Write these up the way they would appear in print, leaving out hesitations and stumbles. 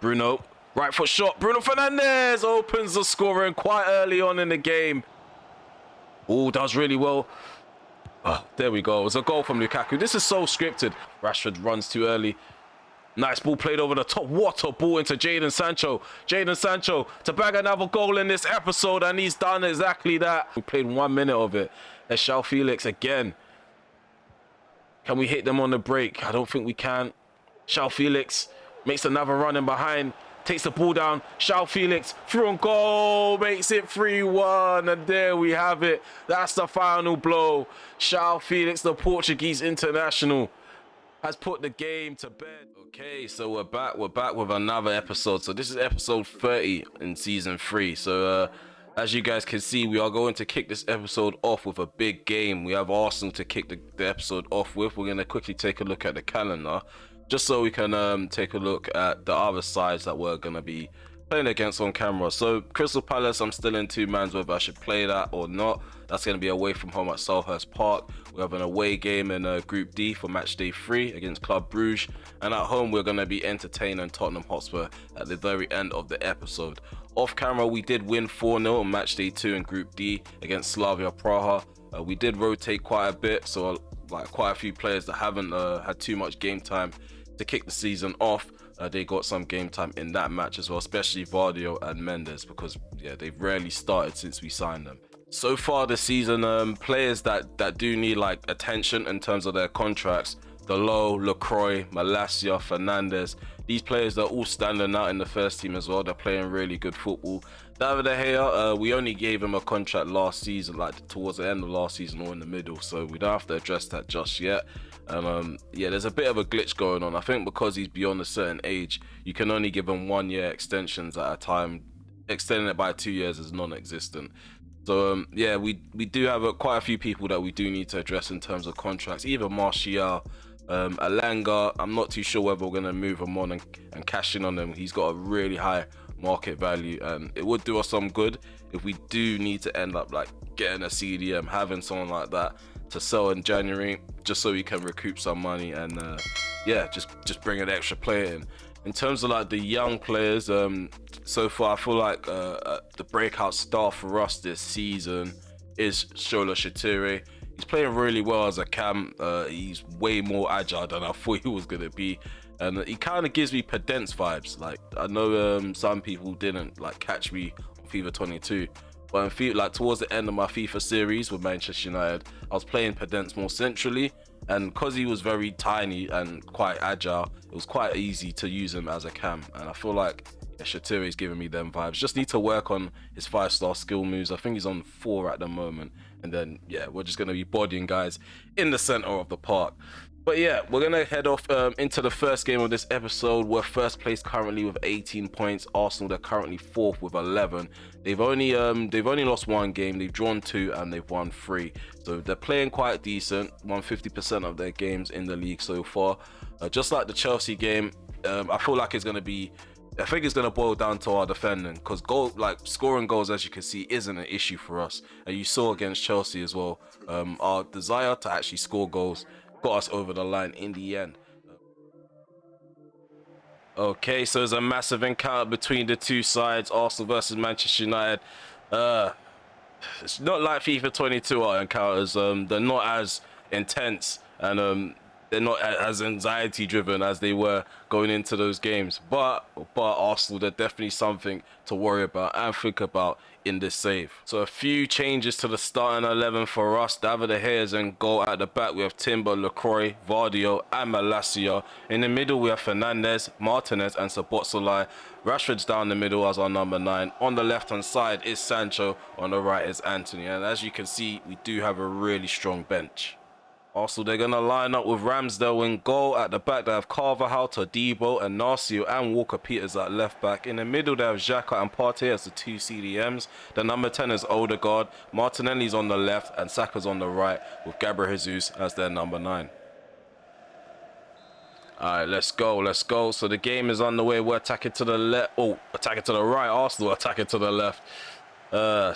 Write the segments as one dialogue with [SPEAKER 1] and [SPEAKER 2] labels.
[SPEAKER 1] Bruno, right foot shot. Bruno Fernandes opens the scoring quite early on in the game. Oh, does really well. Oh, there we go. It's a goal from Lukaku. This is so scripted. Rashford runs too early. Nice ball played over the top. What a ball into Jadon Sancho. Jadon Sancho to bag another goal in this episode, and he's done exactly that. We played 1 minute of it. There's João Felix again. Can we hit them on the break? I don't think we can. João Felix makes another run in behind. Takes the ball down. João Felix through on goal. Makes it 3-1. And there we have it. That's the final blow. João Felix, the Portuguese international, has put the game to bed. Okay, so we're back with another episode. So this is episode 30 in season 3. So as you guys can see, we are going to kick this episode off with a big game. We have Arsenal to kick the episode off with. We're going to quickly take a look at the calendar, just so we can take a look at the other sides that we're going to be playing against on camera. So Crystal Palace, I'm still in two minds whether I should play that or not. That's going to be away from home at Selhurst Park. We have an away game in Group D for Matchday 3 against Club Brugge. And at home, we're going to be entertaining Tottenham Hotspur at the very end of the episode. Off camera, we did win 4-0 on Matchday 2 in Group D against Slavia Praha. We did rotate quite a bit, so like quite a few players that haven't had too much game time to kick the season off. They got some game time in that match as well, especially Vardio and Mendes, because yeah, they've rarely started since we signed them. So far this season, players that do need like attention in terms of their contracts: Delo, Lacroix, Malacia, Fernandes. These players are all standing out in the first team as well. They're playing really good football. David De Gea, we only gave him a contract last season, like towards the end of last season or in the middle, so we don't have to address that just yet. Yeah, there's a bit of a glitch going on. I think because he's beyond a certain age, you can only give him 1 year extensions at a time. Extending it by 2 years is non-existent. So yeah, we do have quite a few people that we do need to address in terms of contracts. Either Martial, Alanga. I'm not too sure whether we're going to move him on and cash in on him. He's got a really high market value, and it would do us some good if we do need to end up like getting a CDM, having someone like that to sell in January, just so we can recoup some money and yeah, just bring an extra player in. In terms of like the young players, so far I feel like the breakout star for us this season is Shola Shatiri. He's playing really well as a cam. He's way more agile than I thought he was gonna be, and he kind of gives me Pedence vibes. Like I know some people didn't like catch me on FIFA 22, but in FIFA, like towards the end of my FIFA series with Manchester United, I was playing Pedence more centrally, and because he was very tiny and quite agile, it was quite easy to use him as a cam. And I feel like Shatiri is giving me them vibes. Just need to work on his 5-star skill moves. I think he's on 4 at the moment, and then yeah, we're just going to be bodying guys in the center of the park. But yeah, we're going to head off into the first game of this episode. We're first place currently with 18 points. Arsenal, they're currently 4th with 11. They've only lost 1 game. They've drawn 2 and they've won 3. So they're playing quite decent. Won 50% of their games in the league so far. Just like the Chelsea game, I feel like I think it's going to boil down to our defending, because scoring goals, as you can see, isn't an issue for us. And you saw against Chelsea as well, our desire to actually score goals got us over the line in the end. Okay, so there's a massive encounter between the two sides, Arsenal versus Manchester United. It's not like FIFA 22, our encounters. They're not as intense, and they're not as anxiety driven as they were going into those games. But Arsenal, they're definitely something to worry about and think about in this save. So a few changes to the starting 11 for us. David De Gea is in goal. At the back we have Timber, Lacroix, Vardio and Malacia. In the middle we have Fernandes, Martinez and Szoboszlai. Rashford's down the middle as our number 9. On the left hand side is Sancho. On the right is Anthony. And as you can see, we do have a really strong bench. Also, they're going to line up with Ramsdale in goal. At the back, they have Carvajal, Todibo, and Narcio and Walker-Peters at left back. In the middle, they have Xhaka and Partey as the 2 CDMs. The number 10 is Odegaard. Martinelli's on the left and Saka's on the right, with Gabriel Jesus as their number 9. Alright, let's go. So the game is underway. We're attacking to the left. Oh, attacking to the right. Arsenal attacking to the left.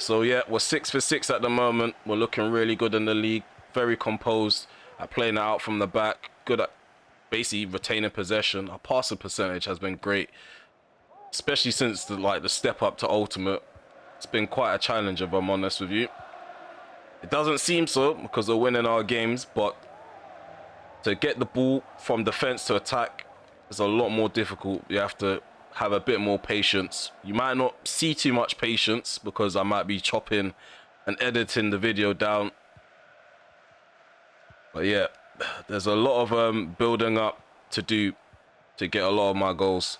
[SPEAKER 1] So yeah, we're 6 for 6 at the moment. We're looking really good in the league. Very composed at playing it out from the back. Good at basically retaining possession. Our passing percentage has been great. especially since the step up to Ultimate. It's been quite a challenge, if I'm honest with you. It doesn't seem so because we're winning our games, but to get the ball from defense to attack is a lot more difficult. You have to have a bit more patience. You might not see too much patience because I might be chopping and editing the video down. But yeah, there's a lot of building up to do to get a lot of my goals.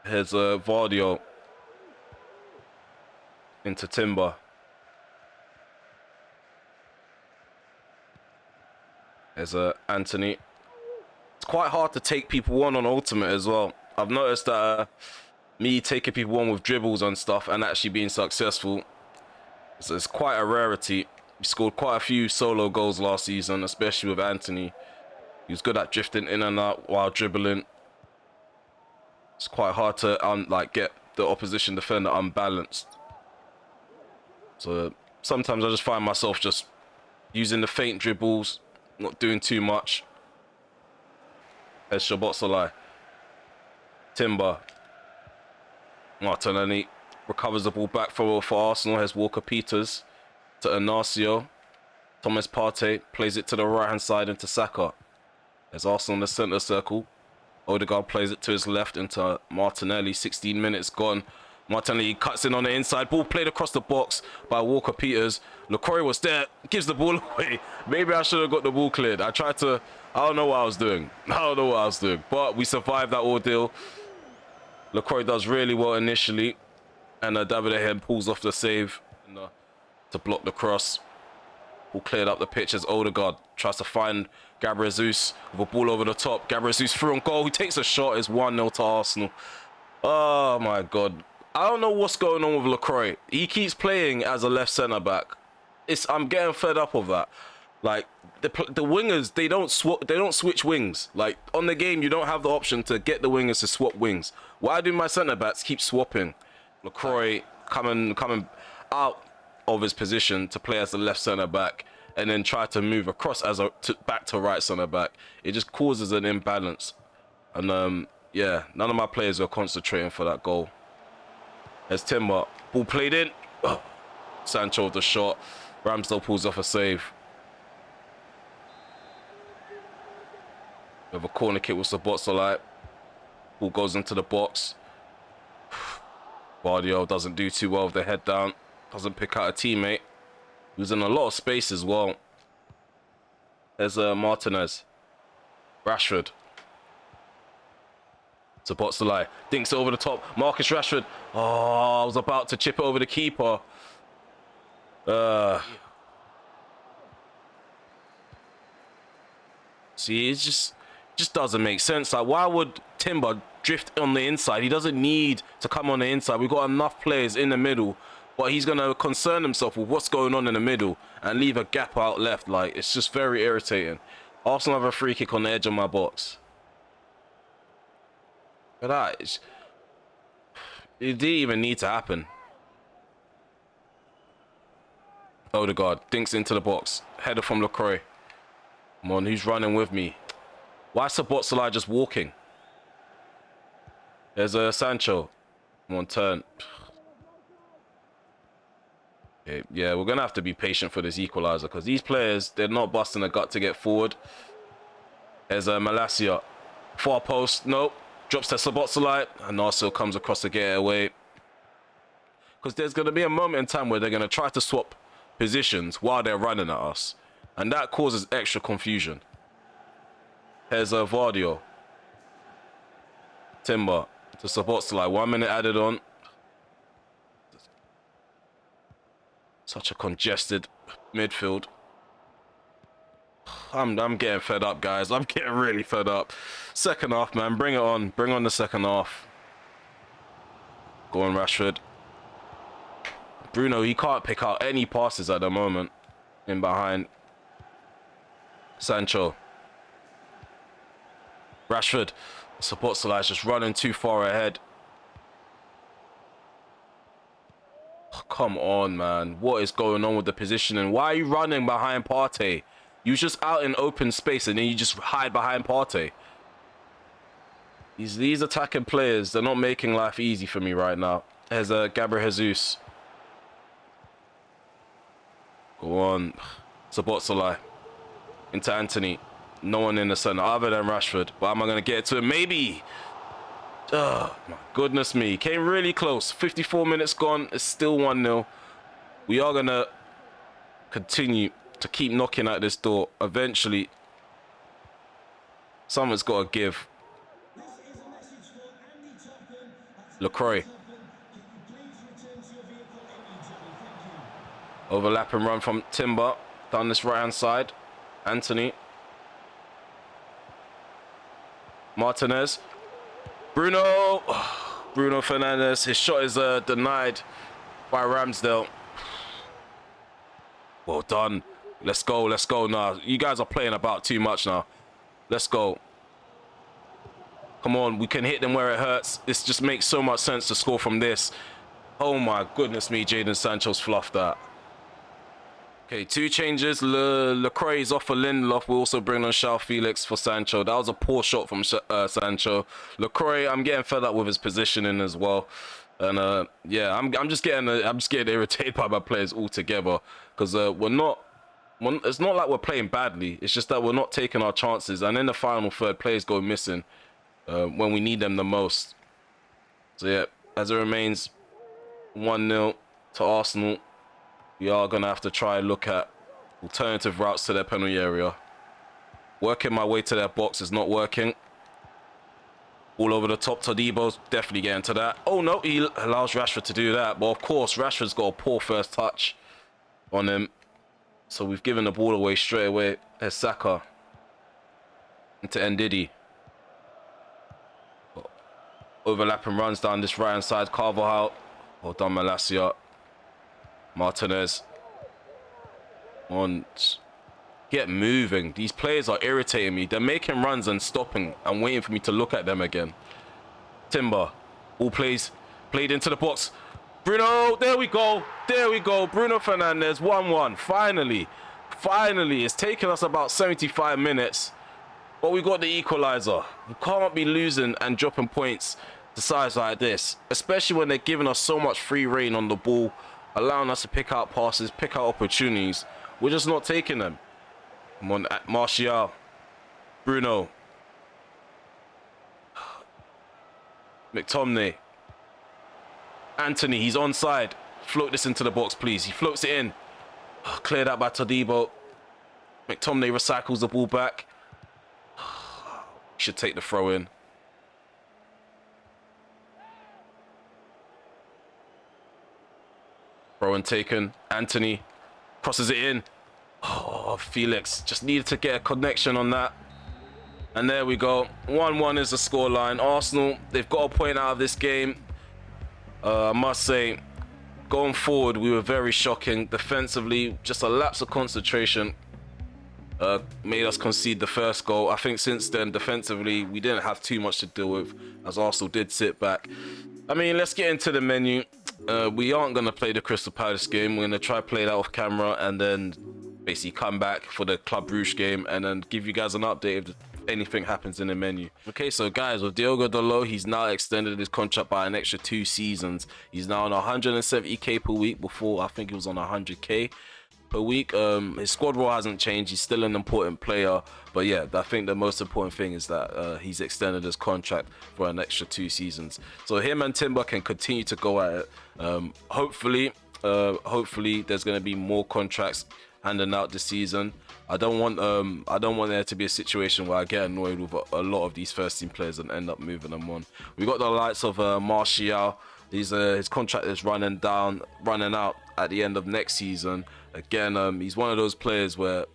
[SPEAKER 1] Here's Vardio into Timber. There's Anthony. It's quite hard to take people on Ultimate as well. I've noticed that me taking people on with dribbles and stuff and actually being successful, so it's quite a rarity. We scored quite a few solo goals last season, especially with Anthony. He was good at drifting in and out while dribbling. It's quite hard to get the opposition defender unbalanced. So sometimes I just find myself just using the feint dribbles, not doing too much. There's Szoboszlai. Timber. Martinelli recovers the ball back for Arsenal. Has Walker-Peters to Inacio. Thomas Partey plays it to the right-hand side into Saka. There's Arsenal in the centre circle. Odegaard plays it to his left into Martinelli. 16 minutes gone. Martinelli cuts in on the inside. Ball played across the box by Walker-Peters. LaCroix was there. Gives the ball away. Maybe I should have got the ball cleared. I don't know what I was doing. But we survived that ordeal. LaCroix does really well initially. And David Ahem pulls off the save to block the cross. Ball cleared up the pitch as Odegaard tries to find Gabriel Jesus with a ball over the top. Gabriel Jesus through on goal. He takes a shot. It's 1-0 to Arsenal. Oh my God. I don't know what's going on with LaCroix. He keeps playing as a left centre back. I'm getting fed up of that. Like the wingers, they don't switch wings. Like on the game, you don't have the option to get the wingers to swap wings. Why do my centre backs keep swapping? LaCroix coming out of his position to play as the left centre back and then try to move across back to right centre back. It just causes an imbalance. And yeah, none of my players are concentrating for that goal. There's Timber. Ball played in. Oh, Sancho with the shot. Ramsdale pulls off a save. We have a corner kick with Szoboszlai. Ball goes into the box. Vardio doesn't do too well with the head down. Doesn't pick out a teammate. He was in a lot of space as well. There's Martinez. Rashford. Szoboszlai dinks it over the top. Marcus Rashford. Oh, I was about to chip it over the keeper. See, it just doesn't make sense. Like, why would Timber drift on the inside? He doesn't need to come on the inside. We've got enough players in the middle, but he's going to concern himself with what's going on in the middle and leave a gap out left. Like, it's just very irritating. Arsenal have a free kick on the edge of my box. But it didn't even need to happen. Odegaard dinks into the box. Header from LaCroix. Come on, who's running with me? Why is Szoboszlai just walking? There's Sancho. Come on, turn. Okay, yeah, we're going to have to be patient for this equaliser because these players, they're not busting a gut to get forward. There's Malacia. Far post. Nope. Drops to Szoboszlai. And also comes across to get it away. Because there's going to be a moment in time where they're going to try to swap positions while they're running at us. And that causes extra confusion. Here's Vardio. Timber to Szoboszlai. 1 minute added on. Such a congested midfield. I'm getting fed up, guys. I'm getting really fed up. Second half, man. Bring it on. Bring on the second half. Go on, Rashford. Bruno, he can't pick out any passes at the moment. In behind. Sancho. Rashford. Szoboszlai just running too far ahead. Come on, man. What is going on with the positioning? Why are you running behind Partey? You was just out in open space and then you just hide behind Partey. These attacking players, they're not making life easy for me right now. There's Gabriel Jesus. Go on. Sabotsalai. Into Anthony. No one in the center other than Rashford. But am I going to get it to him? Maybe. Oh, my goodness me. Came really close. 54 minutes gone. It's still 1-0. We are going to continue to keep knocking at this door. Eventually, someone's got to give. LaCroix. Overlap and run from Timber. Down this right-hand side. Anthony. Martinez. Bruno. Bruno Fernandes. His shot is denied by Ramsdale. Well done. Let's go. Let's go now. You guys are playing about too much now. Let's go. Come on. We can hit them where it hurts. This just makes so much sense to score from this. Oh my goodness me. Jadon Sancho's fluffed that. Okay, 2 changes. LaCroix is off for Lindelof. We'll also bring on João Felix for Sancho. That was a poor shot from Sancho. LaCroix, I'm getting fed up with his positioning as well. And yeah, I'm just getting irritated by my players altogether because it's not like we're playing badly. It's just that we're not taking our chances. And in the final third, players go missing when we need them the most. So yeah, as it remains 1-0 to Arsenal. We are going to have to try and look at alternative routes to their penalty area. Working my way to their box is not working. All over the top. Todibo's definitely getting to that. Oh, no. He allows Rashford to do that. But, of course, Rashford's got a poor first touch on him. So we've given the ball away straight away. There's Saka. Into Ndidi. Overlapping runs down this right-hand side. Carvajal. Well done, Malacia. Martinez. On. Get moving. These players are irritating me. They're making runs and stopping and waiting for me to look at them again. Timber. All plays. Played into the box. Bruno. There we go. There we go. Bruno Fernandes. 1-1. Finally. Finally. It's taken us about 75 minutes. But we got the equalizer. We can't be losing and dropping points to sides like this. Especially when they're giving us so much free reign on the ball. Allowing us to pick out passes, pick out opportunities. We're just not taking them. Come on, Martial. Bruno. McTominay. Anthony, he's onside. Float this into the box, please. He floats it in. Cleared out by Todibo. McTominay recycles the ball back. Should take the throw in. Throw in taken. Anthony crosses it in. Oh, Felix just needed to get a connection on that. And there we go. 1-1 is the scoreline. Arsenal, they've got a point out of this game. I must say, going forward, we were very shocking. Defensively, just a lapse of concentration made us concede the first goal. I think since then, defensively, we didn't have too much to deal with, as Arsenal did sit back. I mean, let's get into the menu. We aren't going to play the Crystal Palace game. We're going to try play that off camera and then basically come back for the Club Brugge game and then give you guys an update if anything happens in the menu. Okay, so guys, with Diogo Dalot, he's now extended his contract by an extra 2 seasons. He's now on 170k per week. Before, I think he was on 100k per week. His squad role hasn't changed. He's still an important player, but yeah, I think the most important thing is that he's extended his contract for an extra 2 seasons. So him and Timber can continue to go at it. Hopefully there's going to be more contracts handing out this season. I don't want there to be a situation where I get annoyed with a lot of these first team players and end up moving them on. We got the likes of Martial. His contract is running out at the end of next season. Again, he's one of those players where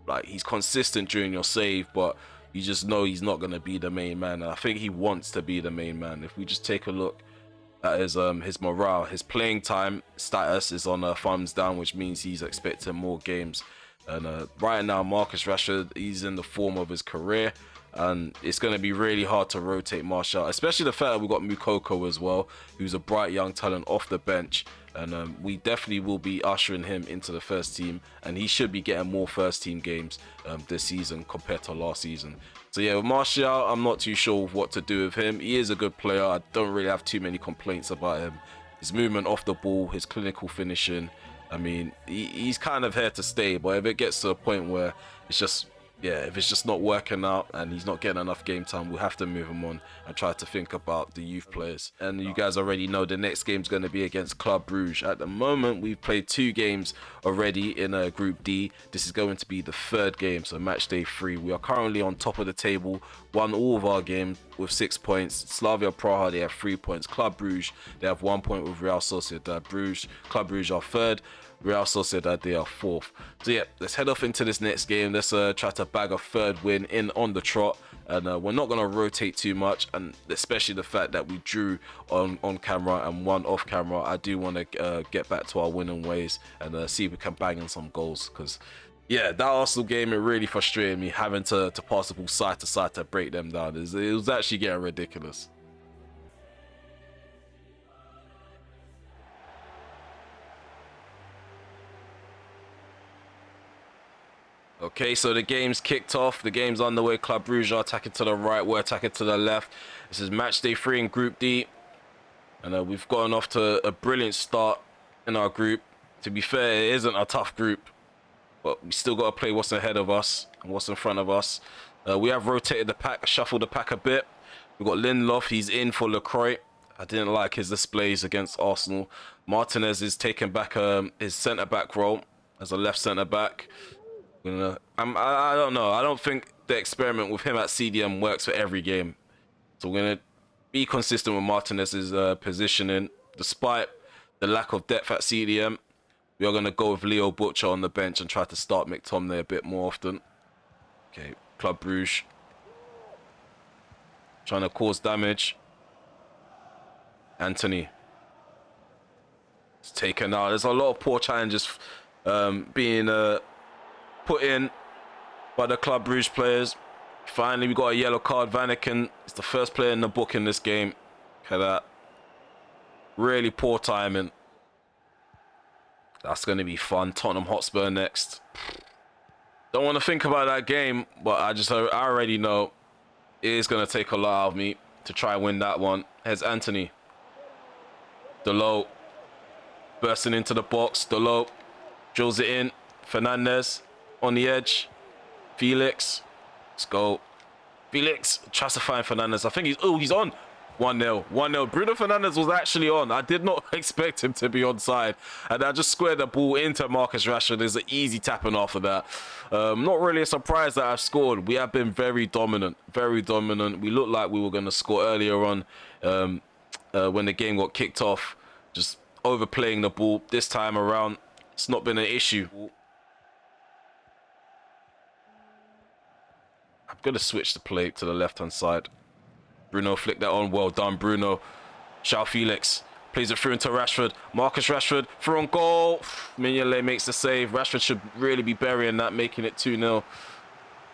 [SPEAKER 1] like he's consistent during your save, but you just know he's not going to be the main man. And I think he wants to be the main man. If we just take a look at his morale, his playing time status is on a thumbs down, which means he's expecting more games. And right now, Marcus Rashford, he's in the form of his career, and it's going to be really hard to rotate Martial, especially the fact that we've got Moukoko as well, who's a bright young talent off the bench. and we definitely will be ushering him into the first team, and he should be getting more first team games this season compared to last season. So yeah, with Martial, I'm not too sure what to do with him. He is a good player. I don't really have too many complaints about him. His movement off the ball, his clinical finishing, I mean, he's kind of here to stay. But if it gets to a point where it's just, yeah, if it's just not working out and he's not getting enough game time, we'll have to move him on and try to think about the youth players. And you guys already know the next game's going to be against Club Brugge. At the moment, we've played 2 games already in Group D. This is going to be the 3rd game, so match day 3. We are currently on top of the table, won all of our games with 6 points. Slavia Praha, they have 3 points. Club Brugge, they have 1 point with Real Sociedad. Club Brugge are 3rd. Real Sociedad, they are 4th. So yeah, let's head off into this next game. Let's try to bag a 3rd win in on the trot. And we're not going to rotate too much, and especially the fact that we drew on camera and won off camera. I do want to get back to our winning ways and see if we can bang in some goals, because yeah, that Arsenal game, it really frustrated me having to pass the ball side to side to break them down. It was actually getting ridiculous. Okay, so the game's kicked off. The game's underway. Club Brugge are attacking to the right. We're attacking to the left. This is match day 3 in Group D. And we've gotten off to a brilliant start in our group. To be fair, it isn't a tough group, but we still got to play what's ahead of us and what's in front of us. We have rotated the pack, shuffled the pack a bit. We've got Lindelof. He's in for Lacroix. I didn't like his displays against Arsenal. Martinez is taking back his centre-back role as a left centre-back. I don't know. I don't think the experiment with him at CDM works for every game. So we're going to be consistent with Martinez's positioning. Despite the lack of depth at CDM, we are going to go with Leo Butcher on the bench and try to start McTominay a bit more often. Okay, Club Brugge trying to cause damage. Anthony. It's taken out. There's a lot of poor challenges being put in by the Club Brugge players. Finally, we got a yellow card. Vanaken is the first player in the book in this game. Look at that. Really poor timing. That's going to be fun. Tottenham Hotspur next. Don't want to think about that game, but I already know it is going to take a lot out of me to try and win that one. Here's Anthony. Delot bursting into the box. Delot drills it in. Fernandez on the edge. Felix. Let's go. Felix tries to find Fernandez. I think he's on. 1-0. 1-0. Bruno Fernandez was actually on. I did not expect him to be onside. And I just squared the ball into Marcus Rashford. There's an easy tapping after that. Not really a surprise that I've scored. We have been very dominant. Very dominant. We looked like we were going to score earlier on when the game got kicked off. Just overplaying the ball. This time around, it's not been an issue. I'm going to switch the play to the left-hand side. Bruno flicked that on. Well done, Bruno. João Felix plays it through into Rashford. Marcus Rashford through on goal. Mignolet makes the save. Rashford should really be burying that, making it 2-0.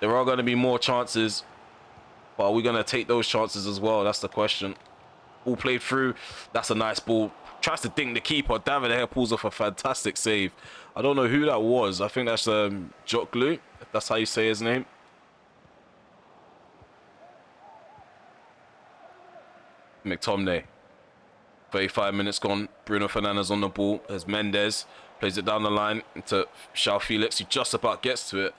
[SPEAKER 1] There are going to be more chances, but are we going to take those chances as well? That's the question. Ball played through. That's a nice ball. Tries to dink the keeper. David Gea pulls off a fantastic save. I don't know who that was. I think that's Joklu, if that's how you say his name. McTominay. 35 minutes gone. Bruno Fernandes on the ball as Mendes plays it down the line into João Felix. He just about gets to it.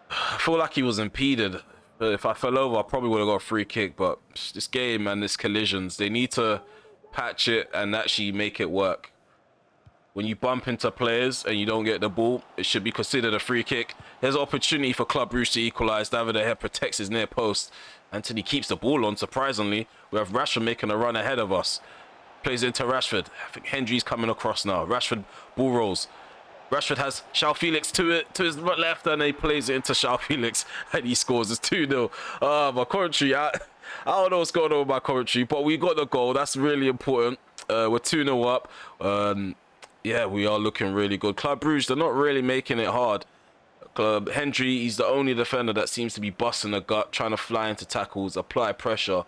[SPEAKER 1] I feel like he was impeded. If I fell over, I probably would have got a free kick. But this game and this collisions, they need to patch it and actually make it work. When you bump into players and you don't get the ball, it should be considered a free kick. There's an opportunity for Club Brugge to equalise. David De Gea protects his near post. Anthony keeps the ball on, surprisingly. We have Rashford making a run ahead of us. Plays into Rashford. I think Hendry's coming across now. Rashford ball rolls. Rashford has João Felix to his left, and he plays it into João Felix, and he scores. It's 2-0. My commentary, I don't know what's going on with my commentary, but we got the goal. That's really important. We're 2-0 up. Yeah, we are looking really good. Club Brugge, they're not really making it hard. Hendry, he's the only defender that seems to be busting the gut, trying to fly into tackles, apply pressure.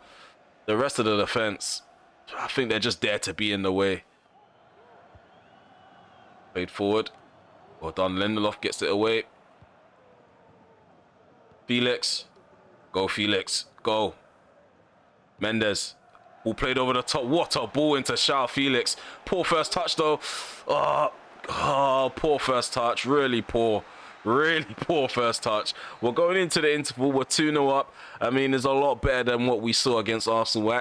[SPEAKER 1] The rest of the defense, I think they're just there to be in the way. Played forward. Well done. Lindelof gets it away. Felix. Go, Felix. Go. Mendes. Ball played over the top. What a ball into João Felix. Poor first touch, though. Poor first touch. Really poor. Really poor first touch. We're going into the interval. We're 2-0 up. I mean, it's a lot better than what we saw against Arsenal.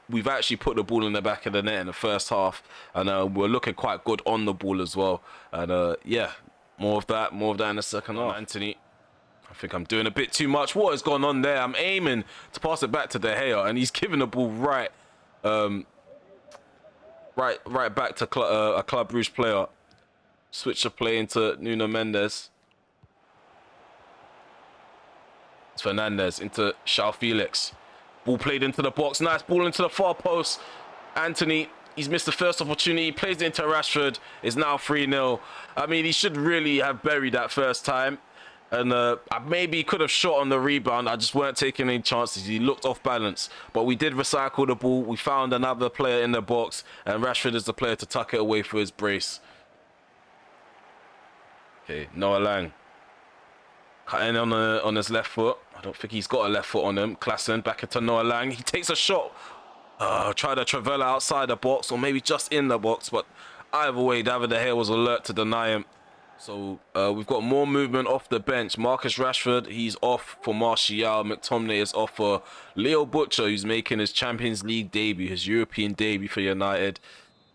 [SPEAKER 1] We've actually put the ball in the back of the net in the first half. And we're looking quite good on the ball as well. And yeah, more of that in the second half. Anthony. I think I'm doing a bit too much. What has gone on there? I'm aiming to pass it back to De Gea, and he's giving the ball right back to a Club Brugge player. Switch the play into Nuno Mendes. It's Fernandes into João Felix. Ball played into the box. Nice ball into the far post. Anthony, he's missed the first opportunity. Plays it into Rashford. It's now 3-0. I mean, he should really have buried that first time. And I maybe could have shot on the rebound. I just weren't taking any chances. He looked off balance. But we did recycle the ball. We found another player in the box. And Rashford is the player to tuck it away for his brace. Okay, Noah Lang. Cutting on his left foot. I don't think he's got a left foot on him. Klassen back into Noah Lang. He takes a shot. Tried to Travella outside the box. Or maybe just in the box. But either way, David De Gea was alert to deny him. So we've got more movement off the bench. Marcus Rashford, he's off for Martial. McTominay is off for Leo Butcher, who's making his Champions League debut, his European debut for United.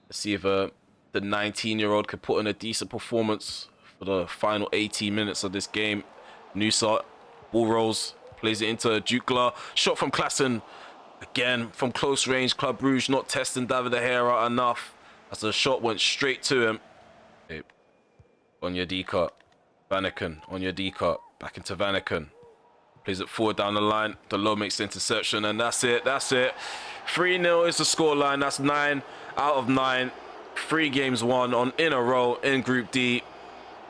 [SPEAKER 1] Let's see if the 19-year-old could put in a decent performance for the final 18 minutes of this game. Nusart, ball rolls, plays it into Dukla. Shot from Klassen. Again, from close range, Club Brugge not testing David De Gea enough as the shot went straight to him. Okay. On your D-cut. Vanaken on your D-cut. Back into Vanaken. Plays it forward down the line. Delot makes the interception, and that's it. 3-0 is the scoreline. That's 9 out of 9. 3 games won in a row in Group D.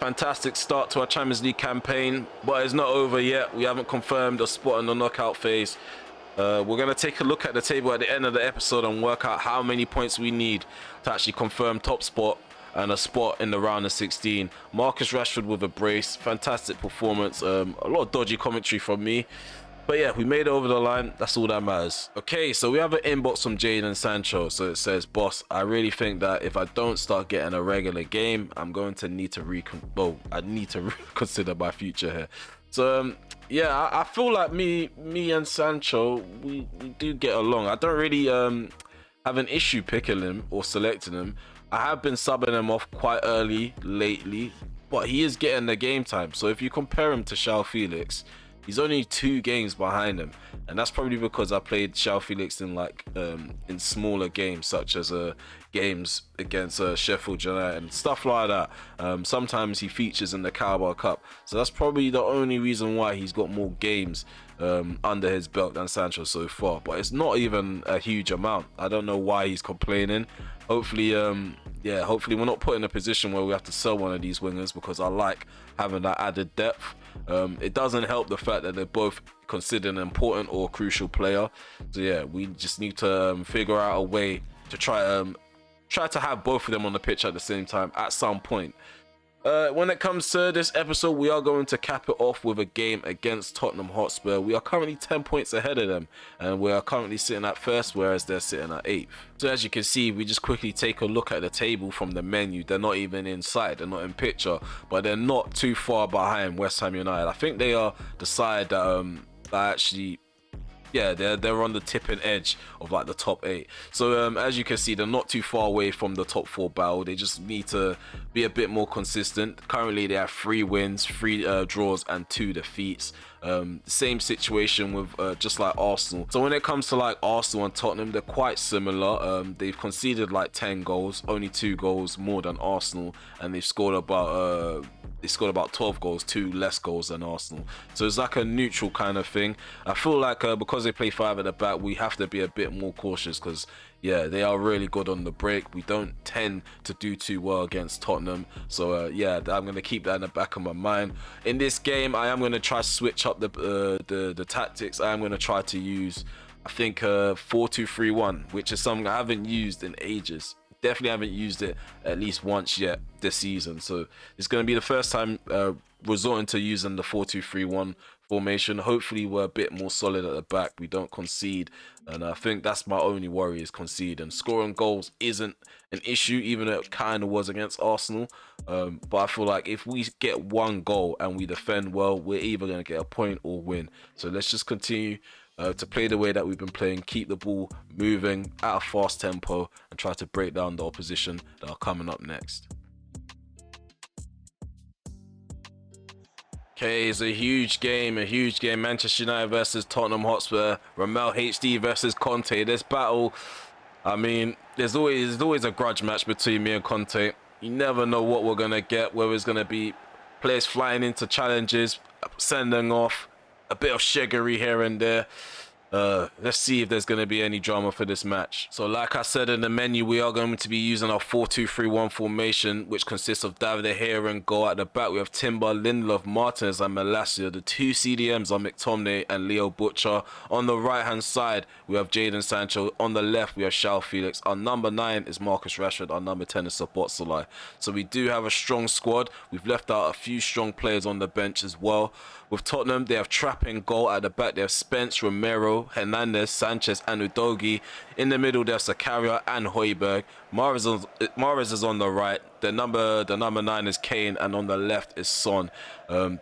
[SPEAKER 1] Fantastic start to our Champions League campaign, but it's not over yet. We haven't confirmed a spot in the knockout phase. We're going to take a look at the table at the end of the episode and work out how many points we need to actually confirm top spot and a spot in the round of 16. Marcus Rashford with a brace. Fantastic performance. A lot of dodgy commentary from me. But yeah, we made it over the line. That's all that matters. Okay, so we have an inbox from Jadon Sancho. So it says, boss, I really think that if I don't start getting a regular game, I'm going to need to reconsider my future here. So yeah, I feel like me and Sancho, we do get along. I don't really have an issue picking him or selecting him. I have been subbing him off quite early lately, but he is getting the game time. So if you compare him to João Felix, he's only 2 games behind him, and that's probably because I played João Felix in in smaller games, such as games against Sheffield United and stuff like that. Sometimes he features in the Carabao Cup, so that's probably the only reason why he's got more games under his belt than Sancho so far. But it's not even a huge amount. I don't know why he's complaining. Hopefully, hopefully we're not put in a position where we have to sell one of these wingers, because I like having that added depth. It doesn't help the fact that they're both considered an important or crucial player. So yeah, we just need to figure out a way to try to have both of them on the pitch at the same time at some point. When it comes to this episode, we are going to cap it off with a game against Tottenham Hotspur. We are currently 10 points ahead of them, and we are currently sitting at first, whereas they're sitting at 8th. So as you can see, we just quickly take a look at the table from the menu. They're not even in sight, they're not in picture, but they're not too far behind West Ham United. I think they are the side that actually, yeah, they're on the tipping edge of like the top 8. So as you can see, they're not too far away from the top 4 battle. They just need to be a bit more consistent. Currently they have 3 wins, 3 draws and 2 defeats. Same situation with just like Arsenal. So when it comes to like Arsenal and Tottenham, they're quite similar. They've conceded like 10 goals, only 2 goals more than Arsenal, and they've scored about 12 goals, 2 less goals than Arsenal. So it's like a neutral kind of thing. I feel like because they play 5 at the back, we have to be a bit more cautious, because yeah, they are really good on the break. We don't tend to do too well against Tottenham. So yeah, I'm going to keep that in the back of my mind. In this game, I am going to try to switch up the tactics. I am going to try to use, I think, 4-2-3-1, which is something I haven't used in ages. definitely haven't used it at least once yet this season. So it's going to be the first time resorting to using the 4-2-3-1 formation. Hopefully we're a bit more solid at the back. We don't concede, and I think that's my only worry, is conceding. Scoring goals isn't an issue, even though it kind of was against Arsenal. But I feel like if we get one goal and we defend well, we're either going to get a point or win. So let's just continue to play the way that we've been playing, keep the ball moving at a fast tempo, and try to break down the opposition that are coming up next. Okay, it's a huge game. Manchester United versus Tottenham Hotspur. RemelHD versus Conte. This battle, I mean, there's always a grudge match between me and Conte. You never know what we're gonna get, whether it's gonna be players flying into challenges, sending off, a bit of shiggery here and there. Let's see if there's going to be any drama for this match. So like I said in the menu, we are going to be using our 4-2-3-1 formation, which consists of David De Gea and goal. At the back, we have Timber, Lindelof, Martinez and Malacia. The two CDMs are McTominay and Leo Butcher. On the right-hand side, we have Jadon Sancho. On the left, we have João Felix. Our number 9 is Marcus Rashford. Our number 10 is Szoboszlai. So we do have a strong squad. We've left out a few strong players on the bench as well. With Tottenham, they have Trapp in goal. At the back, they have Spence, Romero, Hernandez, Sanchez and Udogie. In the middle, they have Zakaria and Højbjerg. Mahrez is on the right. The number 9 is Kane, and on the left is Son.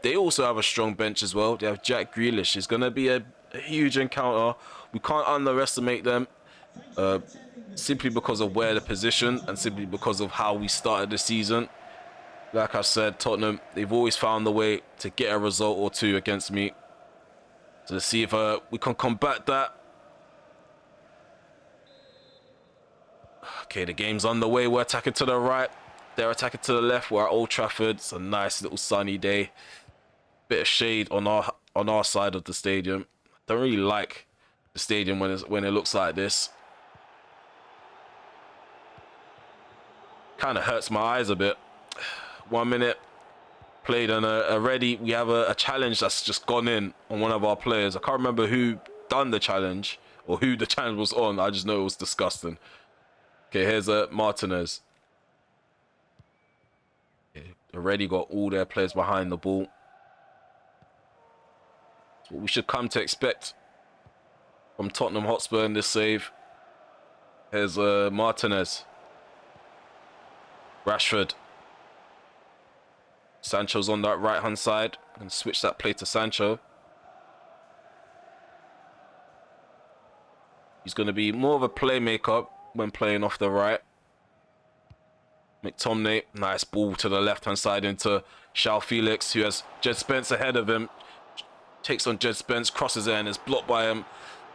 [SPEAKER 1] They also have a strong bench as well. They have Jack Grealish. It's going to be a huge encounter. We can't underestimate them, simply because of where the position and simply because of how we started the season. Like I said, Tottenham, they've always found the way to get a result or two against me. So let's see if we can combat that. Okay, the game's underway. We're attacking to the right. They're attacking to the left. We're at Old Trafford. It's a nice little sunny day. Bit of shade on our side of the stadium. Don't really like the stadium when it looks like this. Kind of hurts my eyes a bit. 1 minute played, and already we have a challenge that's just gone in on one of our players. I can't remember who done the challenge or who the challenge was on. I just know it was disgusting. Okay, here's Martinez. Okay, already got all their players behind the ball. That's what we should come to expect from Tottenham Hotspur in this save. Here's Martinez. Rashford. Sancho's on that right-hand side. I'm going to switch that play to Sancho. He's going to be more of a playmaker when playing off the right. McTominay, nice ball to the left-hand side into João Felix, who has Jed Spence ahead of him. Takes on Jed Spence, crosses it, and is blocked by him.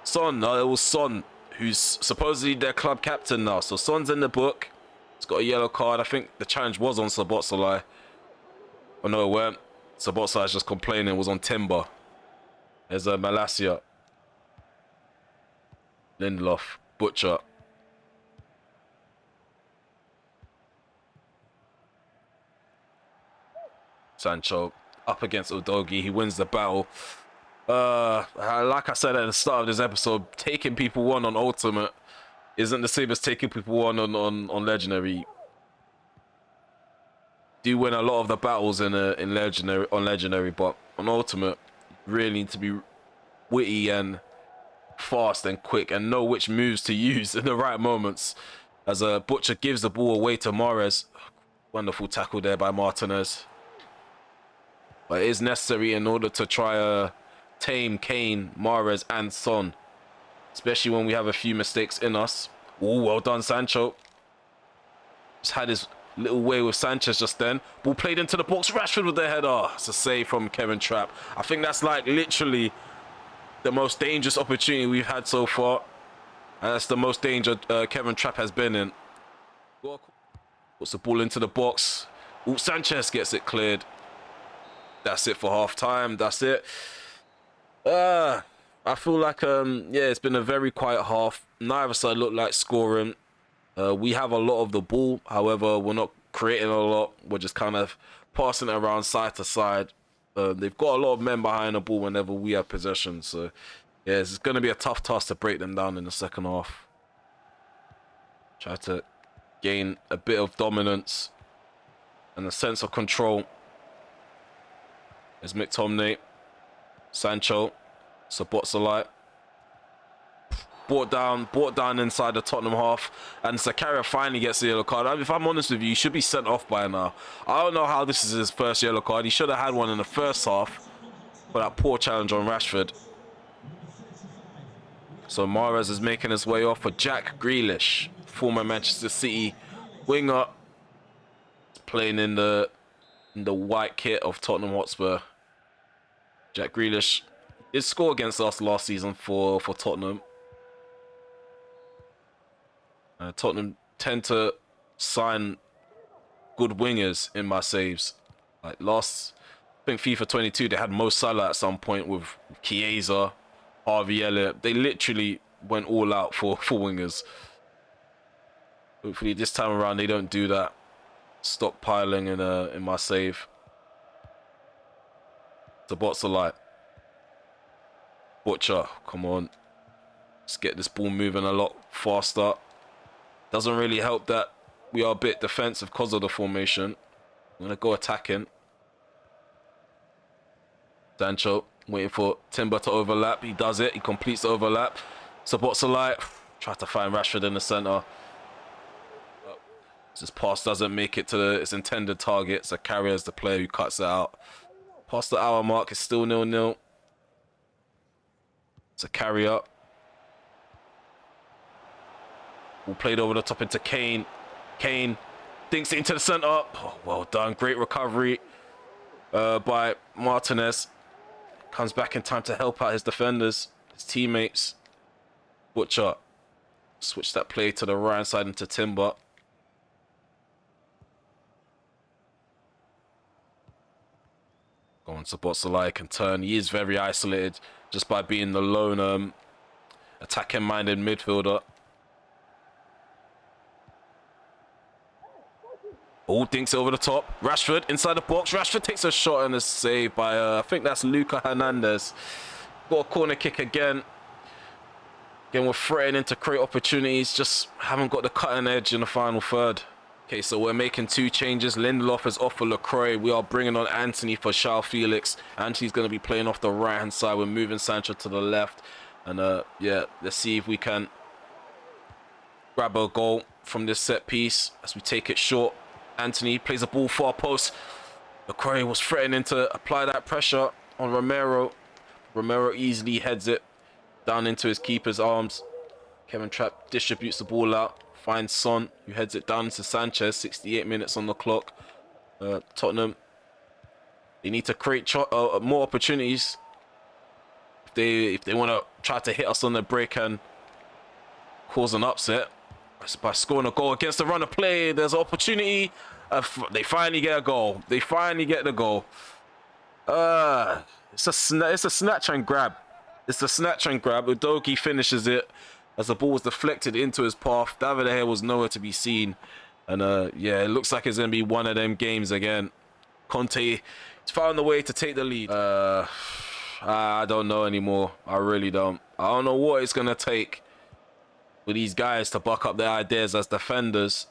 [SPEAKER 1] Son, it was Son, who's supposedly their club captain now. So Son's in the book. He's got a yellow card. I think the challenge was on Szoboszlai. Oh no, it weren't. Szoboszlai's just complaining. It was on Timber. There's a Malacia. Lindelof. Butcher. Sancho up against Udogie. He wins the battle. Like I said at the start of this episode, taking people on Ultimate isn't the same as taking people on Legendary. Do win a lot of the battles in Legendary, but on Ultimate, you really need to be witty and fast and quick and know which moves to use in the right moments. As a Butcher gives the ball away to Mahrez. Wonderful tackle there by Martinez. But it is necessary in order to try to tame Kane, Mahrez and Son. Especially when we have a few mistakes in us. Oh, well done, Sancho. Just had his little way with Sanchez just then. Ball played into the box. Rashford with the header. It's a save from Kevin Trapp. I think that's like literally the most dangerous opportunity we've had so far. And that's the most danger Kevin Trapp has been in. Puts the ball into the box. Oh, Sanchez gets it cleared. That's it for half time. That's it. I feel like yeah, it's been a very quiet half. Neither side look like scoring. We have a lot of the ball. However, we're not creating a lot. We're just kind of passing it around side to side. They've got a lot of men behind the ball whenever we have possession. So yeah, it's going to be a tough task to break them down in the second half. Try to gain a bit of dominance and a sense of control. There's McTominay, Sancho, Szoboszlai. Brought down inside the Tottenham half, and Zakaria finally gets the yellow card. If I'm honest with you, he should be sent off by now. I don't know how this is his first yellow card. He should have had one in the first half for that poor challenge on Rashford. So Mahrez is making his way off for Jack Grealish, former Manchester City winger, playing in the white kit of Tottenham Hotspur. Jack Grealish did score against us last season for Tottenham. Tottenham tend to sign good wingers in my saves. Like I think FIFA 22, they had Mo Salah at some point with Chiesa, Harvey Elliott. They literally went all out for wingers. Hopefully this time around they don't do that. Stockpiling in my save. Szoboszlai. Butcher, come on. Let's get this ball moving a lot faster. Doesn't really help that we are a bit defensive because of the formation. I'm going to go attacking. Sancho waiting for Timber to overlap. He does it. He completes the overlap. Szoboszlai tries to find Rashford in the centre. This pass doesn't make it to its intended target. Zakaria is the player who cuts it out. Past the hour mark, it's still 0-0. Zakaria. Ball played over the top into Kane. Kane dinks it into the centre. Oh, well done. Great recovery by Martinez. Comes back in time to help out his defenders, his teammates. Butcher. Switch that play to the right side into Timber. Go on, Szoboszlai can turn. He is very isolated just by being the lone attacking-minded midfielder. Oh, dinks it over the top. Rashford inside the box. Rashford takes a shot and is saved by, I think that's Luca Hernandez. Got a corner kick again. Again, we're threatening to create opportunities. Just haven't got the cutting edge in the final third. Okay, so we're making two changes. Lindelof is off for LaCroix. We are bringing on Anthony for João Felix. Anthony's going to be playing off the right-hand side. We're moving Sancho to the left. And, yeah, let's see if we can grab a goal from this set piece as we take it short. Anthony plays a ball far post. LaCroix was threatening to apply that pressure on Romero. Romero easily heads it down into his keeper's arms. Kevin Trapp distributes the ball out. Finds Son, who heads it down to Sanchez. 68 minutes on the clock. Tottenham, they need to create more opportunities. If they want to try to hit us on the break and cause an upset. By scoring a goal against the run of play, there's an opportunity. They finally get a goal. They finally get the goal. It's a snatch and grab. It's a snatch and grab. Udogie finishes it as the ball was deflected into his path. David De Gea was nowhere to be seen. And yeah, it looks like it's going to be one of them games again. Conte has found a way to take the lead. I don't know anymore. I really don't. I don't know what it's going to take with these guys to buck up their ideas as defenders.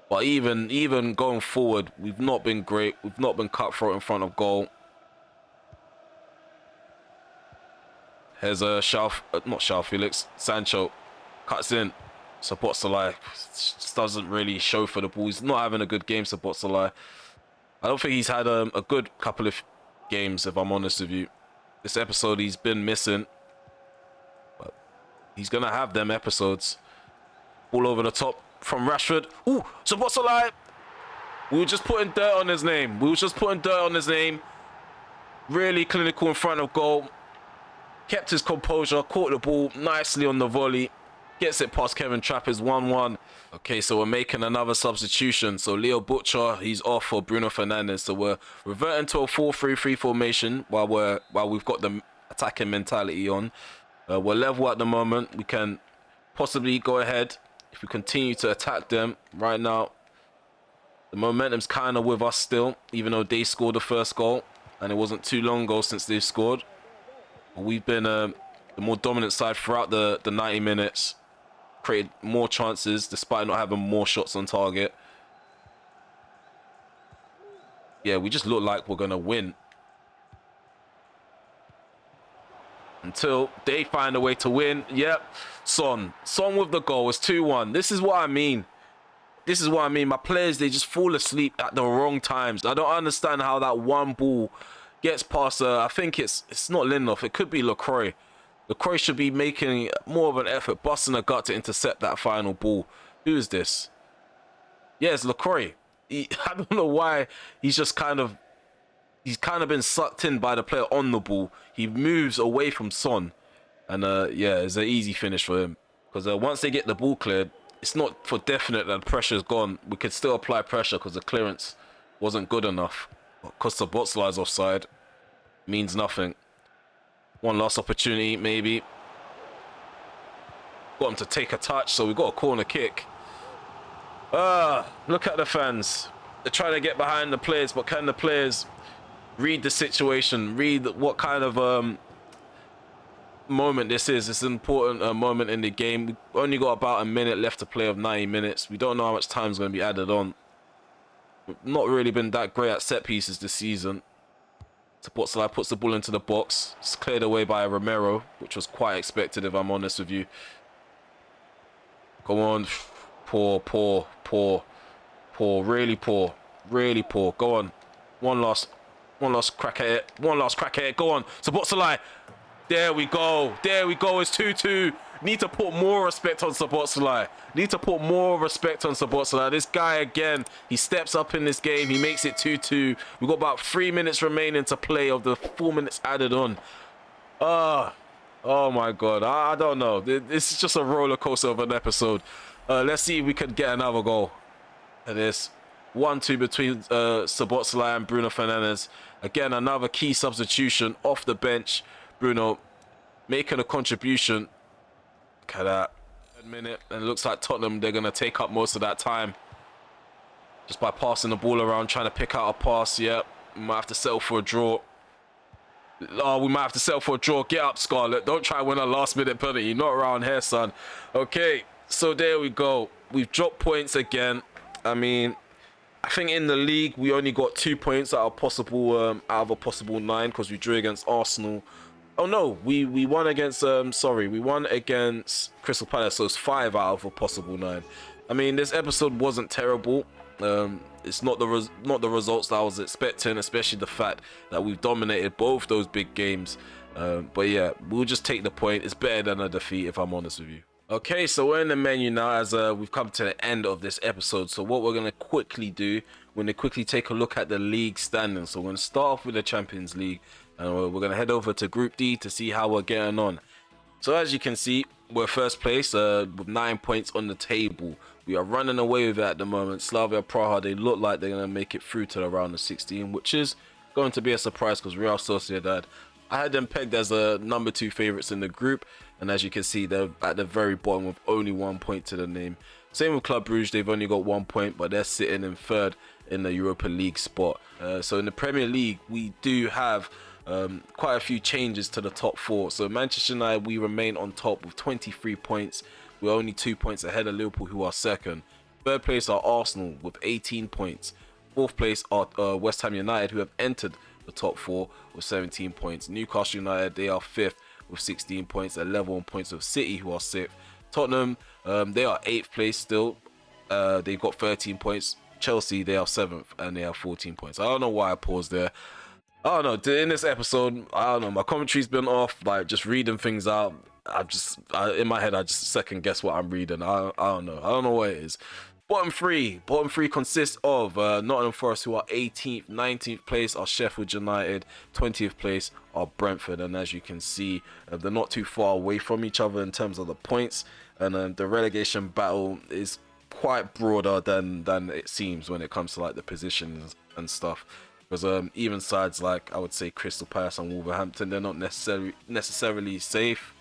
[SPEAKER 1] But even going forward, we've not been great. We've not been cutthroat in front of goal. Here's a not João Felix. Sancho cuts in. Szoboszlai just doesn't really show for the ball. He's not having a good game, Szoboszlai. I don't think he's had a good couple of games, if I'm honest with you. This episode he's been missing. But he's going to have them episodes. Ball over the top from Rashford. Ooh, Szoboszlai. We were just putting dirt on his name. Really clinical in front of goal. Kept his composure, caught the ball nicely on the volley. Gets it past Kevin Trapp, is 1-1. Okay, so we're making another substitution. So Leo Butcher, he's off for Bruno Fernandes. So we're reverting to a 4-3-3 formation while we've got the attacking mentality on. We're level at the moment. We can possibly go ahead if we continue to attack them. Right now, the momentum's kind of with us still, even though they scored the first goal. And it wasn't too long ago since they scored. We've been the more dominant side throughout the 90 minutes. created more chances despite not having more shots on target. Yeah, we just look like we're going to win. Until they find a way to win. Yep. Son with the goal. It's 2-1. This is what I mean. This is what I mean. My players, they just fall asleep at the wrong times. I don't understand how that one ball gets past. I think it's not Lindelof. It could be LaCroix. LaCroix should be making more of an effort, busting a gut to intercept that final ball. Who is this? Yeah, it's LaCroix. I don't know why he's kind of been sucked in by the player on the ball. He moves away from Son. And yeah, it's an easy finish for him. Because once they get the ball cleared, it's not for definite that the pressure's gone. We could still apply pressure because the clearance wasn't good enough. Because the Botsli's offside means nothing. One last opportunity, maybe. Got him to take a touch, so we got a corner kick. Look at the fans. They're trying to get behind the players, but can the players read the situation? Read what kind of moment this is. It's an important moment in the game. We've only got about a minute left to play of 90 minutes. We don't know how much time is going to be added on. We've not really been that great at set pieces this season. Botsli puts the ball into the box. It's cleared away by Romero, which was quite expected if I'm honest with you. Come on. Poor. Really poor. Go on. One last crack at it. Go on. Botsli. There we go. It's 2-2. Need to put more respect on Botsli. This guy again, he steps up in this game. He makes it 2-2. We've got about 3 minutes remaining to play of the 4 minutes added on. Oh my God. I don't know. This is just a roller coaster of an episode. Let's see if we can get another goal. It is 1-2 between Botsli and Bruno Fernandes. Again, another key substitution off the bench. Bruno making a contribution. Look at that. Minute, and it looks like Tottenham, they're going to take up most of that time. Just by passing the ball around, trying to pick out a pass. Yep, we might have to settle for a draw. Get up, Scarlett. Don't try to win a last-minute penalty. Not around here, son. Okay, so there we go. We've dropped points again. I mean, I think in the league, we only got 2 points out of a possible 9 because we drew against Arsenal. Oh no, we won against we won against Crystal Palace, so it's 5 out of a possible 9. I mean, this episode wasn't terrible. It's not the results that I was expecting, especially the fact that we've dominated both those big games. But yeah, we'll just take the point. It's better than a defeat, if I'm honest with you. Okay, so we're in the menu now as we've come to the end of this episode. So what we're going to quickly do, we're going to quickly take a look at the league standings. So we're going to start off with the Champions League. And we're going to head over to Group D to see how we're getting on. So as you can see, we're first place with 9 points on the table. We are running away with it at the moment. Slavia Praha, they look like they're going to make it through to the round of 16, which is going to be a surprise because Real Sociedad, I had them pegged as number 2 favourites in the group. And as you can see, they're at the very bottom with only 1 point to the name. Same with Club Brugge, they've only got 1 point, but they're sitting in 3rd in the Europa League spot. So in the Premier League, we do have quite a few changes to the top 4. So Manchester United, we remain on top with 23 points. We're only 2 points ahead of Liverpool, who are 2nd. 3rd place are Arsenal with 18 points. 4th place are West Ham United, who have entered the top 4 with 17 points. Newcastle United, they are 5th with 16 points. They're level on points with City, who are 6th. Tottenham, they are 8th place still. They've got 13 points. Chelsea, they are 7th and they have 14 points. I don't know why I paused there. I don't know, in this episode, I don't know, my commentary's been off, like just reading things out. In my head, I just second guess what I'm reading. I don't know what it is. Bottom three consists of Nottingham Forest, who are 18th, 19th place are Sheffield United, 20th place are Brentford, and as you can see, they're not too far away from each other in terms of the points, and the relegation battle is quite broader than it seems when it comes to like the positions and stuff. Because even sides like, I would say, Crystal Palace and Wolverhampton, they're not necessarily safe.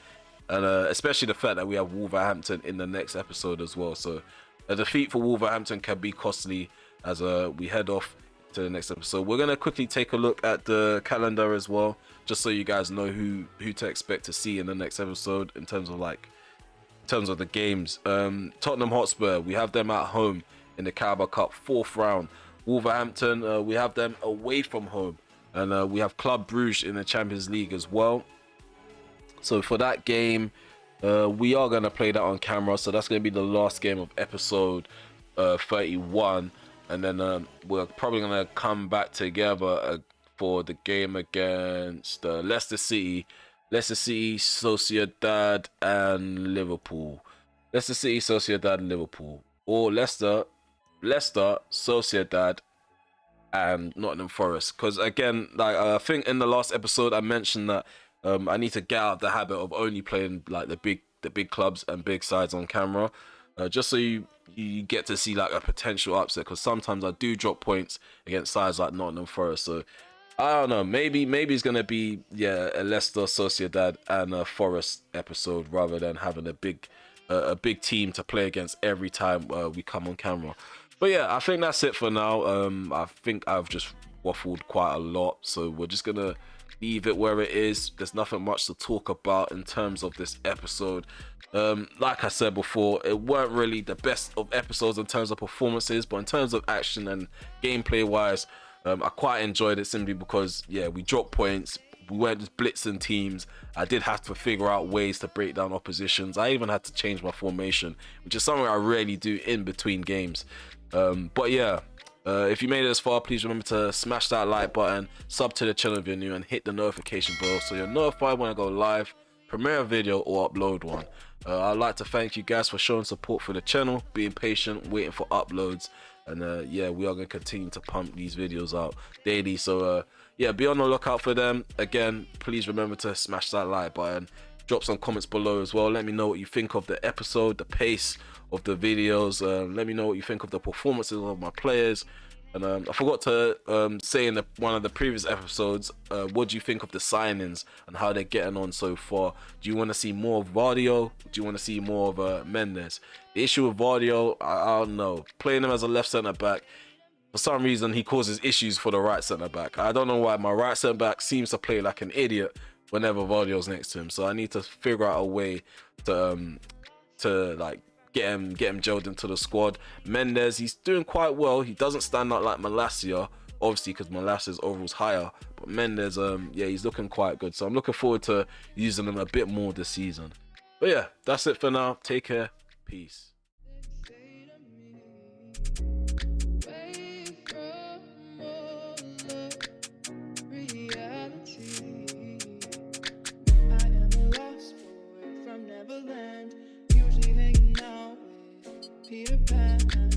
[SPEAKER 1] And especially the fact that we have Wolverhampton in the next episode as well. So a defeat for Wolverhampton can be costly as we head off to the next episode. We're going to quickly take a look at the calendar as well, just so you guys know who to expect to see in the next episode in terms of like terms of the games. Tottenham Hotspur, we have them at home in the Carabao Cup 4th round. Wolverhampton, we have them away from home, and we have Club Brugge in the Champions League as well. So for that game, we are going to play that on camera. So that's going to be the last game of episode 31, and then we're probably going to come back together for the game against Leicester City, Sociedad, and Liverpool. Leicester City, Sociedad, and Liverpool, or Leicester, Sociedad, and Nottingham Forest. Because again, like I think in the last episode I mentioned that I need to get out of the habit of only playing like the big clubs and big sides on camera, just so you get to see like a potential upset. Because sometimes I do drop points against sides like Nottingham Forest. So I don't know. Maybe it's gonna be a Leicester, Sociedad, and a Forest episode rather than having a big team to play against every time we come on camera. But yeah, I think that's it for now. I think I've just waffled quite a lot, so we're just gonna leave it where it is. There's nothing much to talk about in terms of this episode. Like I said before, it weren't really the best of episodes in terms of performances, but in terms of action and gameplay wise, I quite enjoyed it simply because we dropped points. We weren't just blitzing teams. I did have to figure out ways to break down oppositions. I even had to change my formation, which is something I rarely do in between games. But yeah, if you made it this far, please remember to smash that like button, sub to the channel if you're new, and hit the notification bell so you're notified when I go live, premiere a video, or upload one. I'd like to thank you guys for showing support for the channel, being patient, waiting for uploads, and we are going to continue to pump these videos out daily. So be on the lookout for them. Again, please remember to smash that like button, drop some comments below as well. Let me know what you think of the episode, the pace of the videos. Let me know what you think of the performances of my players. And I forgot to say in one of the previous episodes, what do you think of the signings and how they're getting on so far? Do you want to see more of Vardio? Do you want to see more of Mendes? The issue with Vardio, I don't know. Playing him as a left centre back, for some reason he causes issues for the right centre back. I don't know why my right centre back seems to play like an idiot whenever Vardio's next to him. So I need to figure out a way to like get him gelled into the squad. Mendes, he's doing quite well. He doesn't stand out like Malacia, obviously, because Malacia's overall's higher. But Mendes, he's looking quite good. So I'm looking forward to using him a bit more this season. But yeah, that's it for now. Take care. Peace. Peter Pan.